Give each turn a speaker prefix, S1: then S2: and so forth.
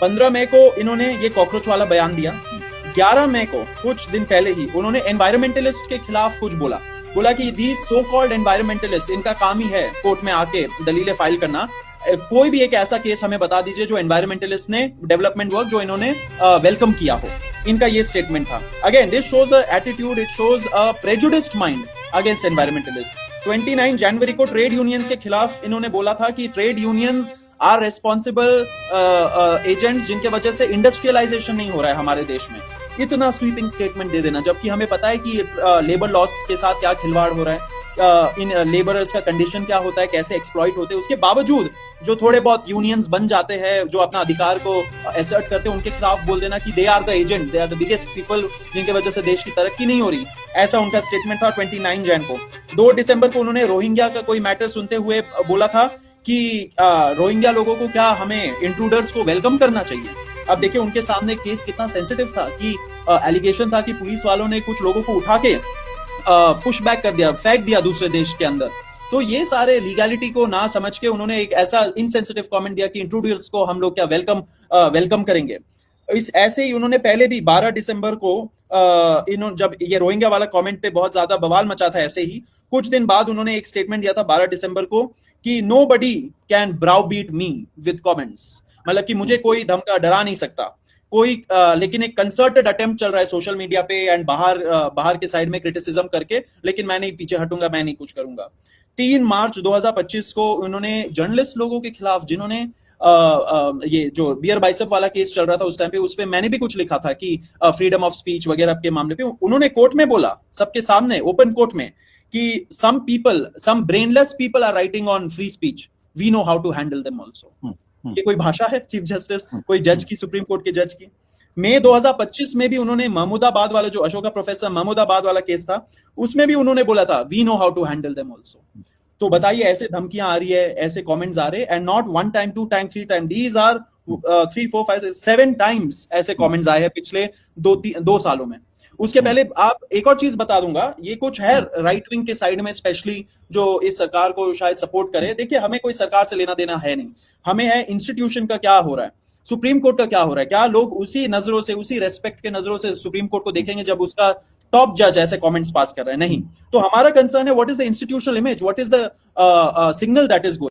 S1: 15 मई को इन्होंने ये कॉकरोच वाला बयान दिया। 11 मई को कुछ दिन पहले ही उन्होंने एनवायरमेंटलिस्ट के खिलाफ कुछ बोला कि दी सो कॉल्ड एनवायरमेंटलिस्ट, इनका काम ही है कोर्ट में आके दलीलें फाइल करना। कोई भी एक ऐसा केस हमें बता दीजिए जो एनवायरमेंटलिस्ट ने डेवलपमेंट वर्क जो इन्होंने वेलकम किया हो। इनका ये स्टेटमेंट था। Again this shows a attitude, it shows a prejudiced mind against environmentalist. 29 जनवरी को ट्रेड यूनियंस के खिलाफ इन्होंने बोला था कि trade unions are responsible agents जिनके वजह से इंडस्ट्रियलाइजेशन नहीं हो रहा है हमारे देश में। इतना स्वीपिंग स्टेटमेंट दे देना, जबकि हमें पता है कि लेबर लॉस के साथ क्या खिलवाड़ हो रहा है, इन लेबरर्स का कंडीशन क्या होता है, कैसे एक्सप्लॉइट होते हैं। उसके बावजूद जो थोड़े बहुत यूनियंस बन जाते हैं, जो अपना अधिकार को एसर्ट करते हैं, उनके खिलाफ बोल देना कि they are the agents, they are the biggest people जिनके वजह से देश की तरक्की नहीं हो रही। ऐसा उनका स्टेटमेंट था 29 जैन को। 2 दिसंबर को उन्होंने रोहिंग्या का कोई मैटर सुनते हुए बोला था कि रोहिंग्या लोगों को क्या हमें इंट्रूडर्स को वेलकम करना चाहिए। अब देखिए उनके सामने केस कितना सेंसिटिव था कि एलिगेशन था कि पुलिस वालों ने कुछ लोगों को उठा के पुश बैक कर दिया, फेंक दिया दूसरे देश के अंदर। तो ये सारे लीगैलिटी को ना समझ के उन्होंने एक ऐसा इनसेंसिटिव कमेंट दिया कि इंट्रूडर्स को हम लोग क्या वेलकम करेंगे। इस ऐसे ही उन्होंने पहले भी 12 दिसंबर को इन्होंने जब ये रोहिंग्या वाला कमेंट पे बहुत ज्यादा बवाल मचा था, ऐसे ही कुछ दिन बाद उन्होंने एक स्टेटमेंट दिया था 12 दिसंबर को कि nobody can browbeat me with comments, मतलब कि मुझे कोई धमका डरा नहीं सकता कोई। लेकिन एक कंसर्टेड अटेम्प्ट चल रहा है सोशल मीडिया पे एंड बाहर के साइड में क्रिटिसिज्म करके, लेकिन मैं नहीं पीछे हटूंगा, मैं नहीं कुछ करूंगा। 3 मार्च 2025 को उन्होंने जर्नलिस्ट लोगों के खिलाफ जिन्होंने ये जो बियर बाइसेप वाला केस चल रहा था उस टाइम पे, उस पे मैंने भी कुछ लिखा था कि फ्रीडम ऑफ स्पीच वगैरह के मामले पे उन्होंने कोर्ट में बोला, सबके सामने ओपन कोर्ट में, कि some brainless people are writing on free speech, we know how to handle them also। ये कोई भाषा है चीफ जस्टिस, कोई जज की, सुप्रीम कोर्ट के जज की। मई 2025 में भी उन्होंने महमूदाबाद वाला जो अशोका प्रोफेसर महमूदाबाद वाला केस था, उसमें भी उन्होंने बोला था we know how to handle them also. तो बताइए ऐसे धमकियां आ रही है, ऐसे कमेंट्स आ रहे, and not 1 time 2 time 3 time, these are 3 4 5 7 times ऐसे कमेंट्स आए हैं पिछले 2 सालों में। उसके पहले आप एक और चीज बता दूंगा, ये कुछ है राइट विंग के साइड में स्पेशली जो इस सरकार को शायद सपोर्ट करे। देखिए हमें कोई सरकार से लेना देना है नहीं, हमें है इंस्टीट्यूशन का क्या हो रहा है, सुप्रीम कोर्ट का क्या हो रहा है। क्या लोग उसी नजरों से, उसी रेस्पेक्ट के नजरों से सुप्रीम कोर्ट को देखेंगे जब उसका टॉप जज ऐसे कमेंट्स पास कर रहे हैं? नहीं। तो हमारा कंसर्न है what is the institutional image, what is the signal that is going.